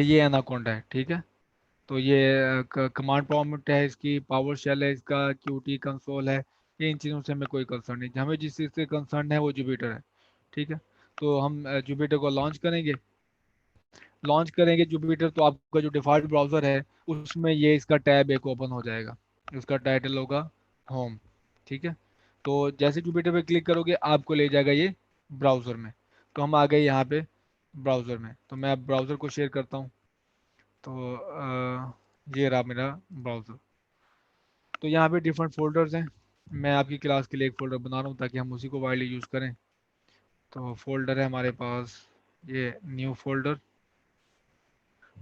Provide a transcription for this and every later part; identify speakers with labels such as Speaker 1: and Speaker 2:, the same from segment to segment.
Speaker 1: ये एनाकोंडा है, ठीक है। तो ये कमांड प्रॉम्प्ट है इसकी, पावर शेल है इसका, क्यूटी कंसोल है। ये इन चीज़ों से हमें कोई कंसर्न नहीं, हमें जिस चीज़ से कंसर्न है वो जुपिटर है, ठीक है। तो हम जुपिटर को लॉन्च करेंगे। लॉन्च करेंगे जुपिटर, तो आपका जो डिफ़ॉल्ट ब्राउज़र है उसमें ये इसका टैब एक ओपन हो जाएगा। उसका टाइटल होगा होम, ठीक है। तो जैसे जुपिटर पे क्लिक करोगे आपको ले जाएगा ये ब्राउज़र में। तो हम आ गए यहाँ पे ब्राउज़र में, तो मैं अब ब्राउज़र को शेयर करता हूँ। तो ये रहा मेरा ब्राउज़र। तो यहाँ पे डिफरेंट फोल्डर्स हैं। मैं आपकी क्लास के लिए एक फ़ोल्डर बना रहा हूँ ताकि हम उसी को वाइडली यूज़ करें। तो फोल्डर है हमारे पास ये न्यू फोल्डर,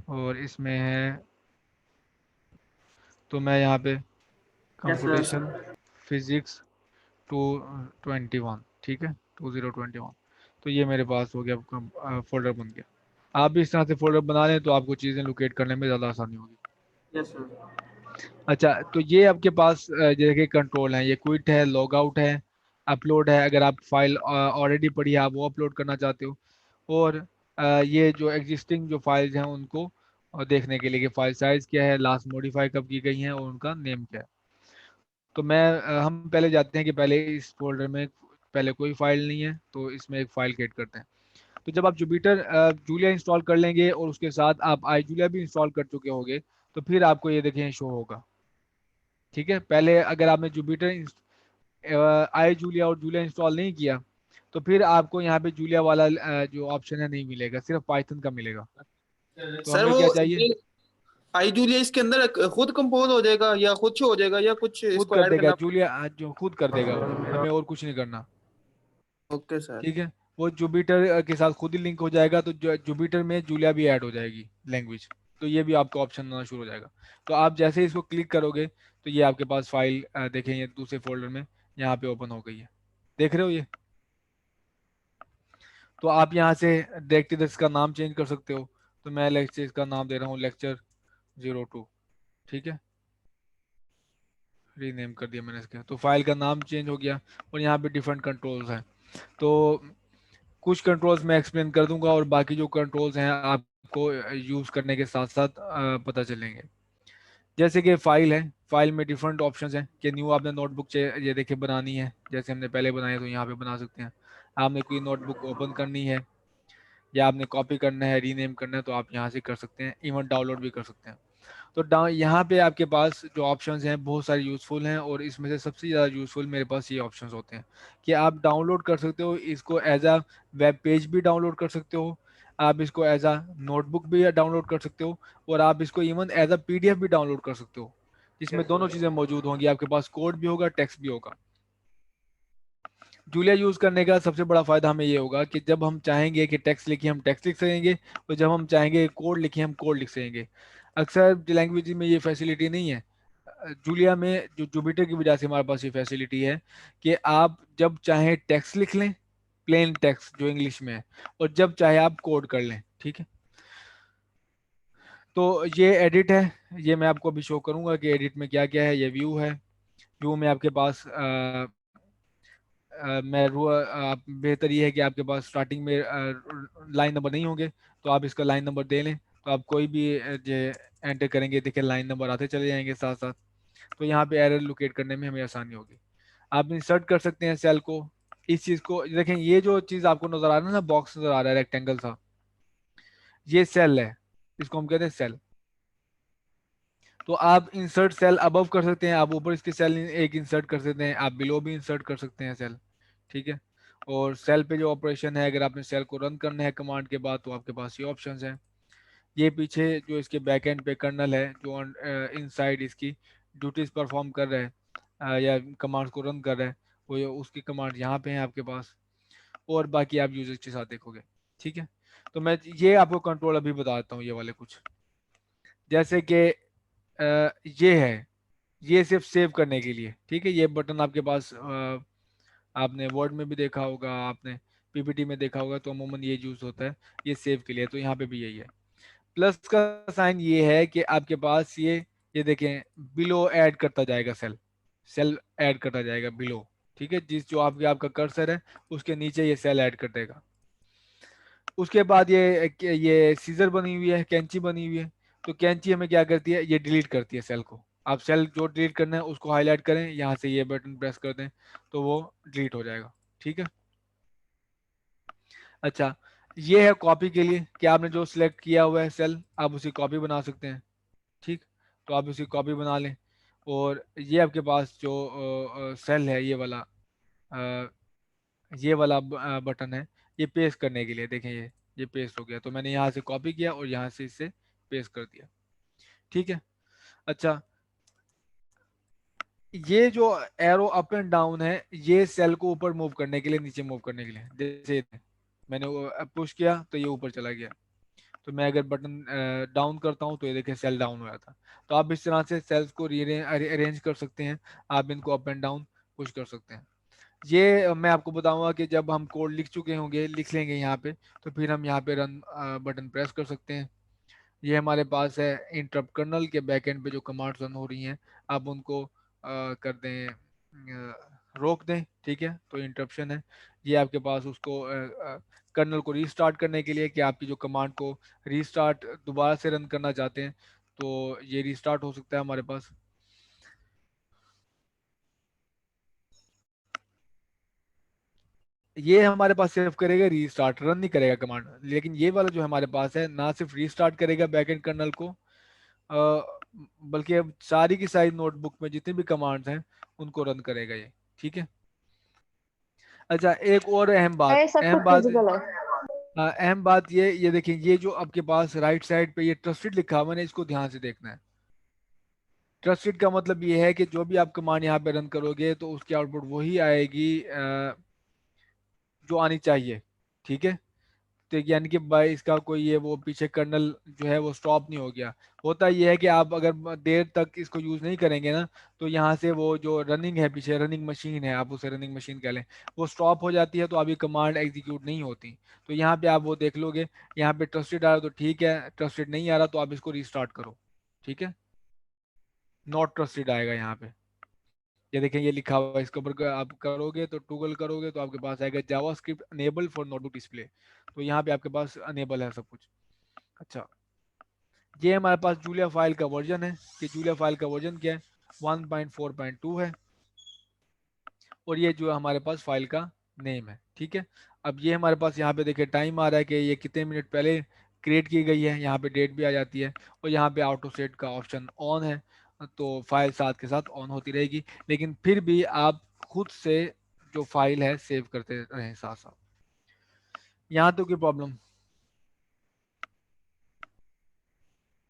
Speaker 1: और इसमें है, तो मैं यहाँ पे
Speaker 2: यस सर।
Speaker 1: कंप्यूटेशन फिजिक्स 221, ठीक है, 2021। तो ये मेरे पास हो गया, फोल्डर बन गया। आप भी इस तरह से फोल्डर बना लें तो आपको चीज़ें लोकेट करने में ज़्यादा आसानी होगी।
Speaker 2: Yes sir.
Speaker 1: अच्छा, तो ये आपके पास जैसे कि कंट्रोल है, ये क्विट है, लॉग आउट है, अपलोड है, अगर आप फाइल ऑलरेडी पड़ी है आप वो अपलोड करना चाहते हो, और ये जो एग्जिस्टिंग जो फाइल्स हैं उनको देखने के लिए कि फाइल साइज क्या है, लास्ट मॉडिफाई कब की गई हैं, और उनका नेम क्या है। तो हम पहले जाते हैं कि पहले इस फोल्डर में पहले कोई फाइल नहीं है, तो इसमें एक फ़ाइल क्रिएट करते हैं। तो जब आप जुपिटर जूलिया इंस्टॉल कर लेंगे और उसके साथ आप आई जूलिया भी इंस्टॉल कर चुके होंगे, तो फिर आपको ये देखें शो होगा, ठीक है। पहले अगर आपने जुपिटर आई जूलिया और जूलिया इंस्टॉल नहीं किया, तो फिर आपको यहाँ पे जूलिया वाला जो ऑप्शन है नहीं मिलेगा, सिर्फ पाइथन का मिलेगा। तो
Speaker 2: सर
Speaker 1: हमें
Speaker 2: वो
Speaker 1: क्या चाहिए?
Speaker 2: ये आई जूलिया इसके अंदर खुद कंपोज हो जाएगा या खुद से हो जाएगा या कुछ
Speaker 1: खुद
Speaker 2: इसको
Speaker 1: कर
Speaker 2: ऐड
Speaker 1: देगा
Speaker 2: करना
Speaker 1: जूलिया, जो खुद कर देगा वो, हमें और कुछ नहीं करना,
Speaker 2: पड़ेगा? Okay sir.
Speaker 1: ठीक है। वो जुपिटर के साथ खुद ही लिंक हो जाएगा, तो जुपिटर में जूलिया भी ऐड हो जाएगी लैंग्वेज। तो ये भी आपका ऑप्शन आना शुरू हो जाएगा। तो आप जैसे ही इसको क्लिक करोगे तो ये आपके पास फाइल देखें, ये दूसरे फोल्डर में यहाँ पे ओपन हो गई है, देख रहे हो ये। तो आप यहाँ से डायरेक्टली इसका नाम चेंज कर सकते हो। तो मैं लेक्चर इसका नाम दे रहा हूँ लेक्चर 02, ठीक है। रीनेम कर दिया मैंने इसका, तो फाइल का नाम चेंज हो गया। और यहाँ पे डिफरेंट कंट्रोल्स हैं। तो कुछ कंट्रोल्स मैं एक्सप्लेन कर दूंगा, और बाकी जो कंट्रोल्स हैं आपको यूज़ करने के साथ साथ पता चलेंगे। जैसे कि फाइल है, फाइल में डिफरेंट ऑप्शंस हैं कि न्यू आपने नोटबुक ये देखिए बनानी है, जैसे हमने पहले बनाया तो यहाँ पे बना सकते हैं। आपने कोई नोटबुक ओपन करनी है या आपने कॉपी करना है, रीनेम करना है, तो आप यहाँ से कर सकते हैं, इवन डाउनलोड भी कर सकते हैं। तो यहाँ पे आपके पास जो ऑप्शंस हैं बहुत सारे यूज़फुल हैं, और इसमें से सबसे ज़्यादा यूज़फुल मेरे पास ये ऑप्शंस होते हैं कि आप डाउनलोड कर सकते हो इसको एज अ वेब पेज भी डाउनलोड कर सकते हो, आप इसको एज अ नोटबुक भी डाउनलोड कर सकते हो, और आप इसको इवन एज अ पीडीएफ भी डाउनलोड कर सकते हो, जिसमें दोनों चीज़ें मौजूद होंगी, आपके पास कोड भी होगा, टेक्स्ट भी होगा। जूलिया यूज़ करने का सबसे बड़ा फ़ायदा हमें ये होगा कि जब हम चाहेंगे कि टेक्स्ट लिखिए हम टेक्स्ट लिख सकेंगे, और जब हम चाहेंगे कोड लिखिए हम कोड लिख सकेंगे। अक्सर लैंग्वेज में ये फैसिलिटी नहीं है। जूलिया में जो जुपिटर की वजह से हमारे पास ये फैसिलिटी है कि आप जब चाहें टेक्स्ट लिख लें, प्लेन टेक्स्ट जो इंग्लिश में है, और जब चाहे आप कोड कर लें, ठीक है। तो ये एडिट है, ये मैं आपको अभी शो करूंगा कि एडिट में क्या क्या है। ये व्यू है, व्यू में आपके पास आप बेहतर ये है कि आपके पास स्टार्टिंग में लाइन नंबर नहीं होंगे, तो आप इसका लाइन नंबर दे लें, तो आप कोई भी जो एंटर करेंगे देखिए लाइन नंबर आते चले जाएंगे साथ साथ। तो यहाँ पे एरर लोकेट करने में हमें आसानी होगी। आप इंसर्ट कर सकते हैं सेल को, इस चीज़ को देखें, ये जो चीज़ आपको नजर आ रहा है ना, बॉक्स नजर आ रहा है रेक्टेंगल सा, ये सेल है, इसको हम कहते हैं सेल। तो आप इंसर्ट सेल अबव कर सकते हैं, आप ऊपर इसके सेल एक इंसर्ट कर सकते हैं, आप बिलो भी इंसर्ट कर सकते हैं सेल, ठीक है। और सेल पे जो ऑपरेशन है, अगर आपने सेल को रन करना है कमांड के बाद, तो आपके पास ये ऑप्शंस हैं। ये पीछे जो इसके बैक एंड पे कर्नल है जो इनसाइड इसकी ड्यूटीज परफॉर्म कर रहा है, या कमांड्स को रन कर रहा है, उसकी कमांड यहाँ पे है आपके पास, और बाकी आप यूजर के साथ देखोगे, ठीक है। तो मैं ये आपको कंट्रोल अभी बताता हूँ, ये वाले कुछ, जैसे कि ये है, ये सिर्फ सेव करने के लिए, ठीक है। ये बटन आपके पास आपने वर्ड में भी देखा होगा, आपने पीपीटी में देखा होगा, तो अमूमन ये यूज होता है, ये सेव के लिए, तो यहाँ पे भी यही है। प्लस का साइन ये है कि आपके पास ये देखें बिलो ऐड करता जाएगा सेल, सेल ऐड करता जाएगा बिलो, ठीक है। जिस जो आपके आपका कर्सर है उसके नीचे ये सेल ऐड कर देगा। उसके बाद ये सीजर बनी हुई है, कैंची बनी हुई है। तो कैंची हमें क्या करती है, ये डिलीट करती है सेल को। आप सेल जो डिलीट करना है उसको हाईलाइट करें, यहाँ से ये बटन प्रेस कर दें तो वो डिलीट हो जाएगा। ठीक है। अच्छा, ये है कॉपी के लिए कि आपने जो सिलेक्ट किया हुआ है सेल, आप उसी कॉपी बना सकते हैं। ठीक, तो आप उसी कॉपी बना लें। और ये आपके पास जो सेल है, अ, ये वाला बटन है, ये पेस्ट करने के लिए। देखें, ये पेस्ट हो गया, तो मैंने यहाँ से कॉपी किया और यहाँ से इसे पेस्ट कर दिया। ठीक है। अच्छा, ये जो एरो अप एंड डाउन है, ये सेल को ऊपर मूव करने के लिए, नीचे मूव करने के लिए। जैसे मैंने वो पुश किया तो ये ऊपर चला गया। तो मैं अगर बटन डाउन करता हूँ तो ये देखिए सेल डाउन हो जाता। तो आप इस तरह से सेल्स को अरेंज कर सकते हैं। आप इनको अप एंड डाउन पुश कर सकते हैं। ये मैं आपको बताऊंगा कि जब हम कोड लिख चुके होंगे, लिख लेंगे यहाँ पे, तो फिर हम यहाँ पे रन बटन प्रेस कर सकते हैं। ये हमारे पास है इंटरप्ट कर्नल के बैकएंड पे जो कमांड्स रन हो रही हैं, आप उनको कर दें, रोक दें। ठीक है, तो इंटरप्शन है। ये आपके पास उसको कर्नल को रीस्टार्ट करने के लिए, कि आपकी जो कमांड को रीस्टार्ट दोबारा से रन करना चाहते हैं, तो ये रीस्टार्ट हो सकता है हमारे पास। ये हमारे पास सिर्फ करेगा रीस्टार्ट, रन नहीं करेगा कमांड। लेकिन ये वाला जो हमारे पास है, ना सिर्फ रीस्टार्ट करेगा बैकएंड कर्नल को, बल्कि अब सारी की सारी नोटबुक में जितनी भी कमांड्स हैं उनको रन करेगा ये। ठीक है। अच्छा, एक और अहम बात,
Speaker 2: ये सब
Speaker 1: अहम
Speaker 2: कुछ
Speaker 1: बात,
Speaker 2: फिजिकल है।
Speaker 1: अहम बात ये देखिए, ये जो आपके पास राइट साइड पे ये ट्रस्टेड लिखा हुआ है ना, इसको ध्यान से देखना है। ट्रस्टेड का मतलब ये है कि जो भी आप कमांड यहाँ पे रन करोगे तो उसकी आउटपुट वही आएगी जो आनी चाहिए। ठीक है। तो यानी कि बाई इसका कोई ये वो पीछे कर्नल जो है वो स्टॉप नहीं हो गया। होता ये है कि आप अगर देर तक इसको यूज नहीं करेंगे ना, तो यहाँ से वो जो रनिंग है, पीछे रनिंग मशीन है, आप उसे रनिंग मशीन कह लें, वो स्टॉप हो जाती है, तो अभी कमांड एग्जीक्यूट नहीं होती। तो यहाँ पे आप वो देख लोगे, यहाँ पे ट्रस्टेड आ रहा तो ठीक है, ट्रस्टेड नहीं आ रहा तो आप इसको रिस्टार्ट करो। ठीक है। नॉट ट्रस्टेड आएगा यहाँ पे। ये देखें, ये लिखा हुआ है, इसके ऊपर आप करोगे तो टूगल करोगे तो आपके पास आएगा JavaScript enable for notebook display. तो यहाँ पे आपके पास अनेबल है सब कुछ। अच्छा, ये हमारे पास जूलिया फाइल का वर्जन है, कि जूलिया फाइल का वर्जन क्या है, 1.4.2 है। और ये जो हमारे पास फाइल का नेम है। ठीक है। अब ये हमारे पास यहाँ पे देखिए टाइम आ रहा है कि ये कितने मिनट पहले क्रिएट की गई है, यहाँ पे डेट भी आ जाती है। और यहाँ पे ऑटो सेट का ऑप्शन ऑन है, तो फाइल साथ के साथ ऑन होती रहेगी। लेकिन फिर भी आप खुद से जो फाइल है सेव करते रहें साथ साथ। यहाँ तो कोई प्रॉब्लम?